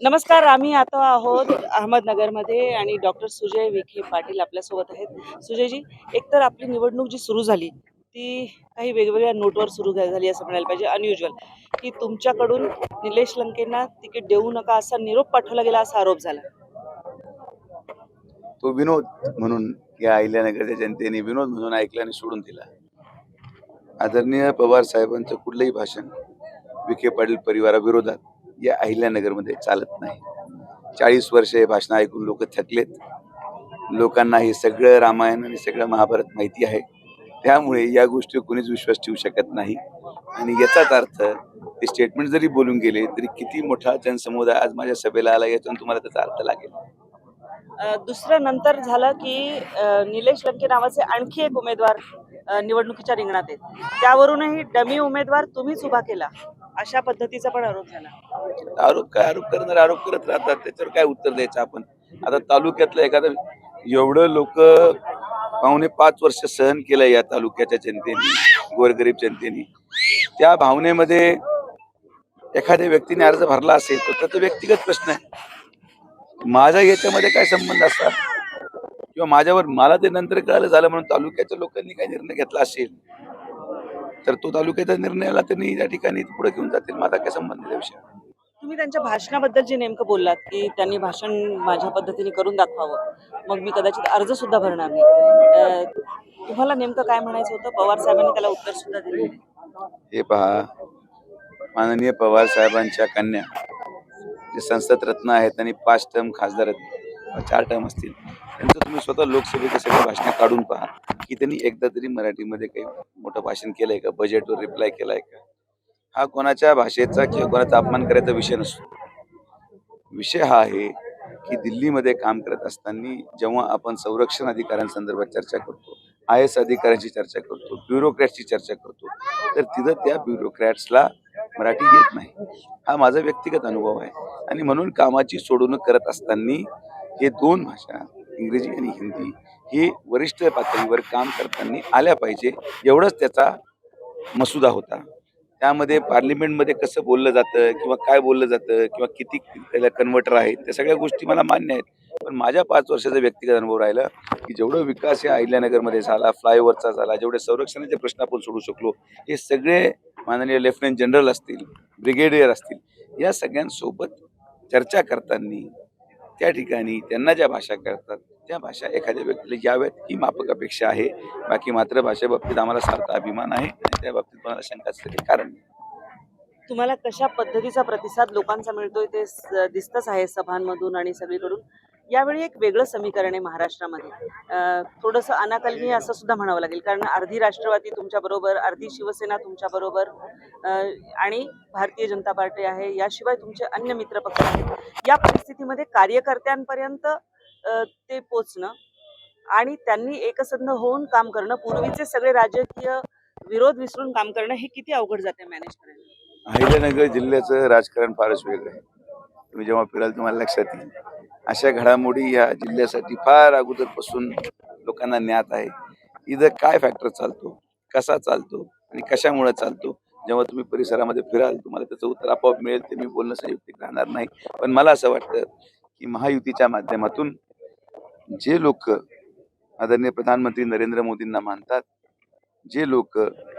नमस्कार. आम्ही आता आहोत अहमदनगरमध्ये आणि डॉक्टर सुजय विखे पाटील आपल्यासोबत आहेत. सुजयजी, एकतर आपली निवडणूक जी सुरू झाली ती काही वेगवेगळ्या नोटवर सुरू झाली असं म्हणायला पाहिजे. अनयुज्युअल की तुमच्याकडून निलेश लंकेंना तिकीट देऊ नका असा निरोप पाठवला गेला असा आरोप झाला. तो विनोद म्हणून या अहिल्यानगरच्या जनतेने विनोद म्हणून ऐकला आणि सोडून दिला. आदरणीय पवार साहेबांचं कुठलंही भाषण विखे पाटील परिवाराविरोधात या अहिल्यानगरमध्ये चालत नाही. 40 वर्ष हे भाषण ऐकून लोक थकलेत. लोकांना हे सगळं रामायण आणि सगळं महाभारत माहिती आहे. त्यामुळे या गोष्टीवर कोणीच विश्वास ठेवू शकत नाही. आणि याचाच अर्थ ते स्टेटमेंट जरी बोलून गेले तरी किती मोठा जनसमुदाय आज माझ्या सभेला आला यातून तुम्हाला त्याचा अर्थ लागेल. दुसरं नंतर झालं की निलेश लंके नावाचे आणखी एक उमेदवार निवडणुकीच्या रिंगणात आहेत. त्यावरूनही डमी उमेदवार तुम्हीच उभा केला अशा पद्धतीचा पण आरोप झाला. आरोप करणार आरोप करत राहतात. त्याच्यावर काय उत्तर द्यायचं आपण. आता तालुक्यातलं एखादं एवढं लोक 5.25 वर्ष सहन केलं या तालुक्याच्या जनतेने, गोरगरीब जनतेने. त्या भावनेमध्ये एखाद्या व्यक्तीने अर्ज भरला असेल तर त्याचा व्यक्तिगत प्रश्न आहे. माझा याच्यामध्ये काय संबंध असतात किंवा माझ्यावर मला ते नंतर कळालं झालं म्हणून तालुक्याच्या लोकांनी काय निर्णय घेतला असेल तर तो तालुक्याच्या निर्णयाला त्यांनी या ठिकाणी पुढे घेऊन जातील. माझा काय संबंध त्या विषयावर. तुम्ही त्यांच्या भाषणाबद्दल जे नेमकं बोललात की त्यांनी भाषण माझ्या पद्धतीने करून दाखवावं, मग मी कदाचित अर्ज सुद्धा भरणार नाही. तुम्हाला नेमकं काय म्हणायचं होतं? पवार साहेबांनी त्याला उत्तर सुद्धा दिले. हे पहा, माननीय पवार साहेबांच्या कन्या जे संसद रत्न आहेत आणि 5 टर्म खासदार आहेत, 4 टर्म असतील, त्यांचं तुम्ही स्वतः लोकसभेचे सगळे भाषण काढून पहा की त्यांनी एकदा तरी मराठीमध्ये काही मोठं भाषण केलंय का? बजेटवर रिप्लाय केलाय का? हा कोणाच्या भाषेचा किंवा कोणाचा अपमान करायचा विषय नसतो. विषय हा आहे की दिल्लीमध्ये काम करत असताना जेव्हा आपण संरक्षण अधिकाऱ्यांसंदर्भात चर्चा करतो, IAS अधिकाऱ्यांची चर्चा करतो, ब्युरोक्रॅटची चर्चा करतो, तर तिथं त्या ब्युरोक्रॅट्सला मराठी येत नाही. हा माझा व्यक्तिगत अनुभव आहे. आणि म्हणून कामाची सोडवणूक करत असताना हे 2 भाषा, इंग्रजी आणि हिंदी, हे वरिष्ठ पातळीवर काम करताना आल्या पाहिजे, एवढंच त्याचा मसुदा होता. त्यामध्ये पार्लिमेंटमध्ये कसं बोललं जातं किंवा काय बोललं जातं किंवा किती त्याला कन्व्हर्टर आहेत, त्या सगळ्या गोष्टी मला मान्य आहेत. पण माझ्या 5 वर्षाचा व्यक्तिगत अनुभव राहिला की जेवढं विकास या अहिल्यानगरमध्ये झाला, फ्लायओव्हरचा झाला, जेवढे संरक्षणाचे प्रश्न आपण सोडू शकलो, हे सगळे माननीय लेफ्टनंट जनरल असतील, ब्रिगेडियर असतील, या सगळ्यांसोबत चर्चा करताना त्या ठिकाणी त्यांना ज्या भाषा करतात त्या भाषा एखाद्या व्यक्तीला याव्यात ही माफक अपेक्षा आहे. बाकी मातृभाषेबाबतीत आम्हाला सार्थ अभिमान आहे आणि त्या बाबतीत मला शंका असलेले कारण नाही. तुम्हाला कशा पद्धतीचा प्रतिसाद लोकांचा मिळतोय ते दिसतच आहे सभांमधून आणि सगळीकडून. यावेळी एक वेगळं समीकरण आहे महाराष्ट्रामध्ये. थोडंसं अनाकलनीय असं सुद्धा म्हणावं लागेल, कारण अर्धी राष्ट्रवादी तुमच्याबरोबर, अर्धी शिवसेना तुमच्याबरोबर आणि भारतीय जनता पार्टी आहे, याशिवाय तुमचे अन्य मित्रपक्ष आहेत. या परिस्थितीमध्ये कार्यकर्त्यांपर्यंत ते पोचणं आणि त्यांनी एकसंध होऊन काम करणं, पूर्वीचे सगळे राजकीय विरोध विसरून काम करणं, हे किती अवघड जाते मॅनेज करायला? अहिल्यानगर जिल्ह्याचं राजकारण फारच वेगळं आहे. तुम्ही जेव्हा फिराल तुम्हाला लक्षात येईल. अशा घडामोडी या जिल्ह्यासाठी फार अगोदरपासून लोकांना ज्ञात आहे. इथं काय फॅक्टर चालतो, कसा चालतो आणि कशामुळे चालतो, जेव्हा तुम्ही परिसरामध्ये फिराल तुम्हाला त्याचं उत्तर आपोआप मिळेल. ते मी बोलणं संयुक्तिक राहणार नाही. पण मला असं वाटतं की महायुतीच्या माध्यमातून जे लोक आदरणीय प्रधानमंत्री नरेंद्र मोदींना मानतात, जे लोक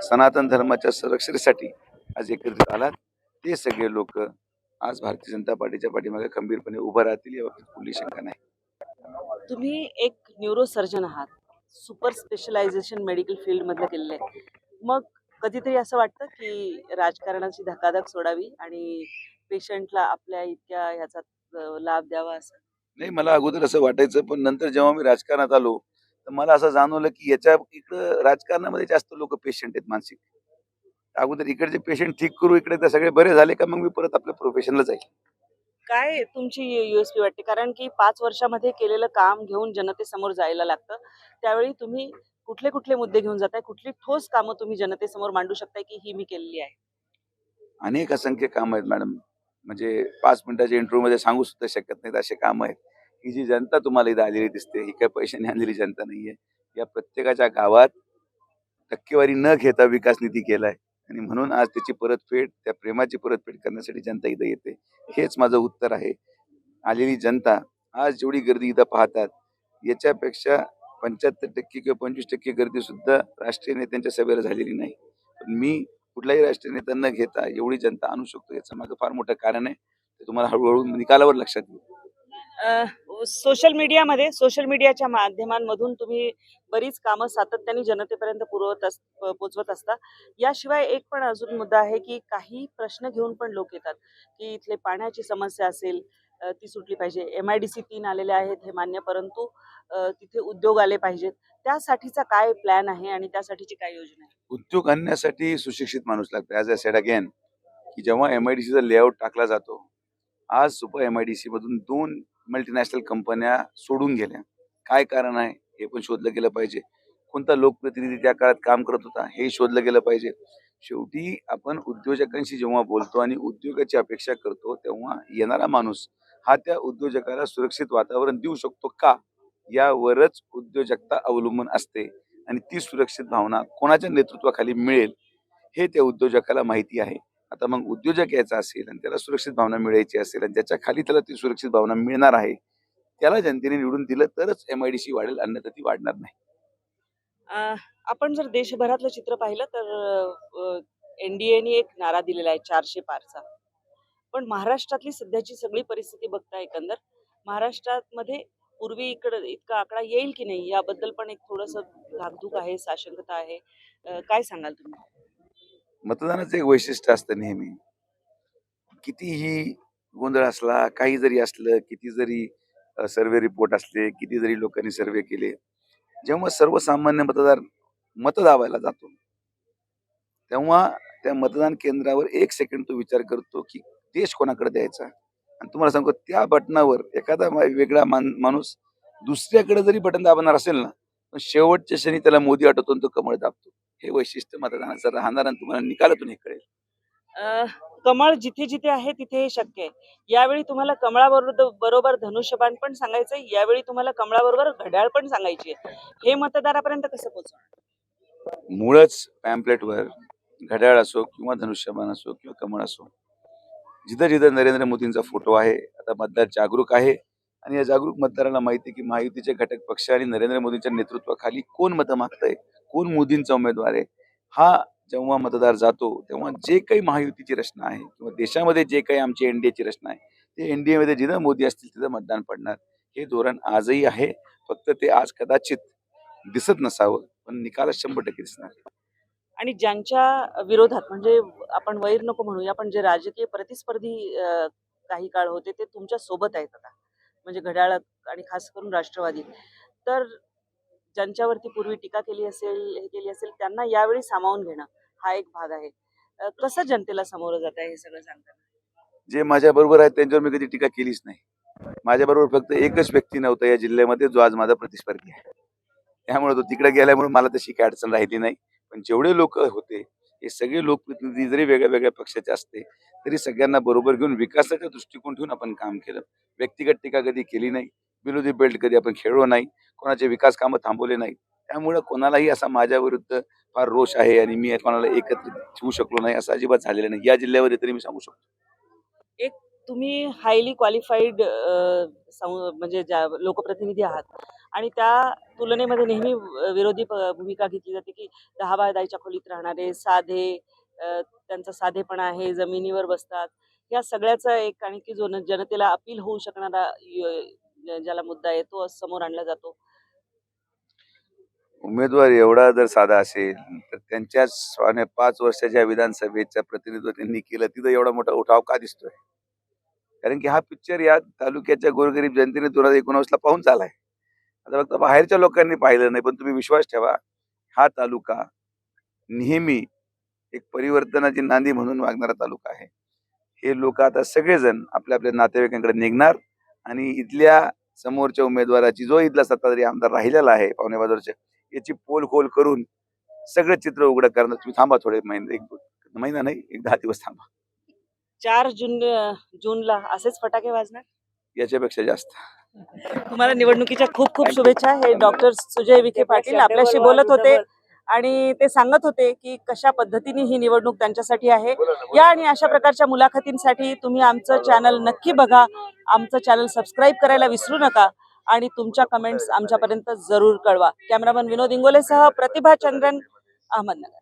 सनातन धर्माच्या संरक्षणासाठी आज एकत्रित आलात, ते सगळे लोक आज भारतीय जनता पार्टीच्या पाठीमागे खंबीरपणे उभं राहतील, याबाबतीत कुठली शंका नाही. तुम्ही एक न्यूरोसर्जन आहात, सुपर स्पेशलायझेशन मेडिकल फील्ड मधलं केलेलं आहे. मग कधीतरी असं वाटतं की राजकारणाची धकाधक सोडावी आणि पेशंटला आपल्या इतक्या ह्याचा लाभ द्यावा असं? नाही, मला अगोदर असं वाटायचं, पण नंतर जेव्हा मी राजकारणात आलो तर मला असं जाणवलं की याच्या इकडं राजकारणामध्ये जास्त लोक पेशंट आहेत मानसिक. अगोदर इकडचे पेशंट ठीक करू, इकडे तर सगळे बरे झाले का मग मी परत आपल्या प्रोफेशनला जाईल. काय तुमची युएसपी वाटते? कारण की 5 वर्षामध्ये केलेलं काम घेऊन जनतेसमोर जायला लागतं. त्यावेळी तुम्ही कुठले कुठले मुद्दे घेऊन जाताय? कुठली ठोस कामं तुम्ही जनतेसमोर मांडू शकताय की ही मी केलेली आहे? अनेक असंख्य कामं आहेत मॅडम. म्हणजे 5 मिनिटाच्या इंटरव्ह्यूमध्ये सांगू सुद्धा शकत नाहीत असे कामं आहेत. ही जी जनता तुम्हाला इथं आलेली दिसते, ही काही पैशाने आणलेली जनता नाहीये. या प्रत्येकाच्या गावात टक्केवारी न घेता विकास निधी केलाय आणि म्हणून आज त्याची परतफेड, त्या प्रेमाची परतफेड करण्यासाठी जनता इथं येते. हेच माझं उत्तर आहे. आलेली जनता आज जेवढी गर्दी इथं पाहतात, याच्यापेक्षा 75% किंवा 25% गर्दी सुद्धा राष्ट्रीय नेत्यांच्या सभेला झालेली नाही. पण मी कुठल्याही राष्ट्रीय नेत्यांना घेता एवढी जनता आणू शकतो, याचं माझं फार मोठं कारण आहे. ते तुम्हाला हळूहळू निकालावर लक्षात येईल. सोशल मीडियाच्या माध्यमांमधून तुम्ही बरीच कामं सातत्याने जनतेपर्यंत पोहोचवत असता. याशिवाय एक पण अजून मुद्दा आहे की काही प्रश्न घेऊन पण लोक येतात की इथले पाण्याची समस्या असेल, ती सुटली पाहिजे. MIDC 3 आलेले आहेत हे मान्य, परंतु तिथे उद्योग आले पाहिजेत. त्यासाठीचा काय प्लॅन आहे आणि त्यासाठीची काय योजना आहे? उद्योग आणण्यासाठी सुशिक्षित माणूस लागतो. ॲज अ सेड अगेन, की जेव्हा MIDCचा लेआउट टाकला जातो, आज सुपर MIDC मधून 2 मल्टीनॅशनल कंपन्या सोडून गेल्या. काय कारण आहे हे पण शोधलं गेलं पाहिजे. कोणता लोकप्रतिनिधी त्या काळात काम करत होता हे शोधलं गेलं पाहिजे. शेवटी आपण उद्योजकांशी जेव्हा बोलतो आणि उद्योगाची अपेक्षा करतो, तेव्हा येणारा माणूस हा त्या उद्योजकाला सुरक्षित वातावरण देऊ शकतो का, यावरच उद्योजकता अवलंबून असते. आणि ती सुरक्षित भावना कोणाच्या नेतृत्वाखाली मिळेल हे त्या उद्योजकाला माहिती आहे. आता मग उद्योजक यायचा असेल आणि त्याला सुरक्षित भावना मिळायची असेल आणि त्याच्या खाली त्याला ती सुरक्षित भावना मिळणार आहे, त्याला जनतेने निवडून दिलं तरच MIDC वाढेल, अन्यथा ती वाढणार नाही. अ, आपण जर देशभरातलं चित्र पाहिलं तर NDAने एक नारा दिलेला आहे 400 पारचा. पण महाराष्ट्रातली सध्याची सगळी परिस्थिती बघता एकंदर महाराष्ट्रामध्ये पूर्वी इकडं इतका आकडा येईल की नाही याबद्दल पण एक थोडंसं धाकधूक आहे, साशंकता आहे. काय सांगाल तुम्ही? मतदानाचं एक वैशिष्ट्य असतं नेहमी. कितीही गोंधळ असला, काही जरी असलं, किती जरी सर्व्हे रिपोर्ट असले, किती जरी लोकांनी सर्व्हे केले, जेव्हा सर्वसामान्य मतदार मत दाबायला जातो, तेव्हा त्या मतदान केंद्रावर 1 सेकंड तो विचार करतो, की देश कोणाकडे द्यायचा. आणि तुम्हाला सांगतो त्या बटनावर एखादा वेगळा माणूस दुसऱ्याकडे जरी बटन दाबणार असेल ना, पण शेवटच्या क्षणी त्याला मोदी आठवतो आणि तो कमळ दाबतो. हे वैशिष्ट्य मतदानाचं राहणार आणि तुम्हाला निकालातून हे कळेल. अ, कमळ जिथे जिथे आहे तिथे हे शक्य आहे. यावेळी तुम्हाला कमळाबरोबर बरोबर धनुष्यबाण पण सांगायचंय, यावेळी तुम्हाला कमळाबरोबर घड्याळ पण सांगायची आहे. हे मतदारापर्यंत कसं पोहोचवणार? मुळच पॅम्पलेटवर घड्याळ असो किंवा धनुष्यबाण असो किंवा कमळ असो, जिथं जिथं नरेंद्र मोदींचा फोटो आहे, आता मतदार जागरूक आहे आणि या जागरूक मतदाराला माहिती आहे की महायुतीचे घटक पक्ष आणि नरेंद्र मोदींच्या नेतृत्वाखाली कोण मतं मागतंय, कोण मोदींचा उमेदवार आहे. हा जेव्हा मतदार जातो तेव्हा जे काही महायुतीची रचना आहे किंवा देशामध्ये जे काही आमची NDAची रचना आहे, ते NDA मध्ये जिथं मोदी असतील तिथं मतदान पडणार. हे धोरण आजही आहे. फक्त ते आज कदाचित दिसत नसावं, पण निकालात 100% दिसणार. आणि ज्यांच्या विरोधात म्हणजे आपण वैर नको म्हणूया, पण जे राजकीय प्रतिस्पर्धी काही काळ होते ते तुमच्या सोबत आहेत आता. म्हणजे घड्याळ आणि खास करून राष्ट्रवादी. तर ज्यांच्यावरती पूर्वी टीका केली असेल, हे केली असेल, त्यांना यावेळी सामावून घेणं हा एक भाग आहे. कसं जनतेला सामोरं जात आहे हे सगळं सांगताना? जे माझ्या बरोबर आहेत त्यांच्यावर मी कधी टीका केलीच नाही. माझ्या बरोबर फक्त एकच व्यक्ती नव्हता या जिल्ह्यामध्ये जो आज माझा प्रतिस्पर्धी आहे. त्यामुळे तो तिकडे गेल्यामुळे मला तशी काही अडचण राहिली नाही. पण जेवढे लोक होते, हे सगळे लोकप्रतिनिधी जरी वेगळ्या वेगळ्या पक्षाचे असते, तरी सगळ्यांना बरोबर घेऊन विकासाचा दृष्टिकोन ठेवून आपण काम केलं. व्यक्तिगत टीका कधी केली नाही. विरोधी बेल्ट कधी आपण खेळलो नाही. कोणाचे विकास कामं थांबवले नाही. त्यामुळे कोणालाही असा माझ्या विरुद्ध फार रोष आहे आणि मी कोणाला एकत्रित ठेवू शकलो नाही असं अजिबात झालेलं नाही. या जिल्ह्यामध्ये तरी मी सांगू शकतो. एक तुम्ही हायली क्वालिफाईड म्हणजे ज्या लोकप्रतिनिधी आहात आणि त्या तुलनेमध्ये नेहमी विरोधी भूमिका घेतली जाते की 10 बाय 10च्या खोलीत राहणारे साधे, त्यांचा साधेपणा आहे, जमिनीवर बसतात. या सगळ्याचा एक आणखी जो जनतेला अपील होऊ शकणारा ज्याला मुद्दा आहे तो समोर आणला जातो. उमेदवार एवढा जर साधा असेल, तर त्यांच्याच 5 वर्षाच्या विधानसभेचं प्रतिनिधित्व त्यांनी केलं, तिथं एवढा मोठा उठाव का दिसतोय? कारण की हा पिक्चर या तालुक्याच्या गोरगरीब जनतेने 2019ला पाहून चालाय. आता फक्त बाहेरच्या लोकांनी पाहिलं नाही, पण तुम्ही विश्वास ठेवा, हा तालुका नेहमी एक परिवर्तनाची नांदी म्हणून वागणारा तालुका आहे. हे लोक आता सगळेजण आपल्या आपल्या नातेवाईकांकडे निघणार आणि इथल्या समोरच्या उमेदवाराची जो इथला सत्ताधारी आमदार राहिलेला आहे पावणे बाजूच्या याची पोलखोल करून सगळं चित्र उघडं करणं. तुम्ही थांबा थोडे महिने, एक महिना नाही, एक 10 दिवस थांबा. 4 जूनला असेच फटाके वाजणार. याच्यापेक्षा जास्त. तुम्हाला निवडणुकीच्या खूप खूप शुभेच्छा. हे डॉक्टर सुजय विखे पाटील आपल्याशी बोलत होते आणि ते सांगत होते की कशा पद्धतीने ही निवडणूक त्यांच्यासाठी आहे. या आणि अशा प्रकारच्या मुलाखतींसाठी तुम्ही आमचं चॅनल नक्की बघा. आमचं चॅनल सबस्क्राईब करायला विसरू नका आणि तुमच्या कमेंट्स आमच्यापर्यंत जरूर कळवा. कॅमेरामन विनोद इंगोलेसह प्रतिभा चंद्रन, अहमदनगर.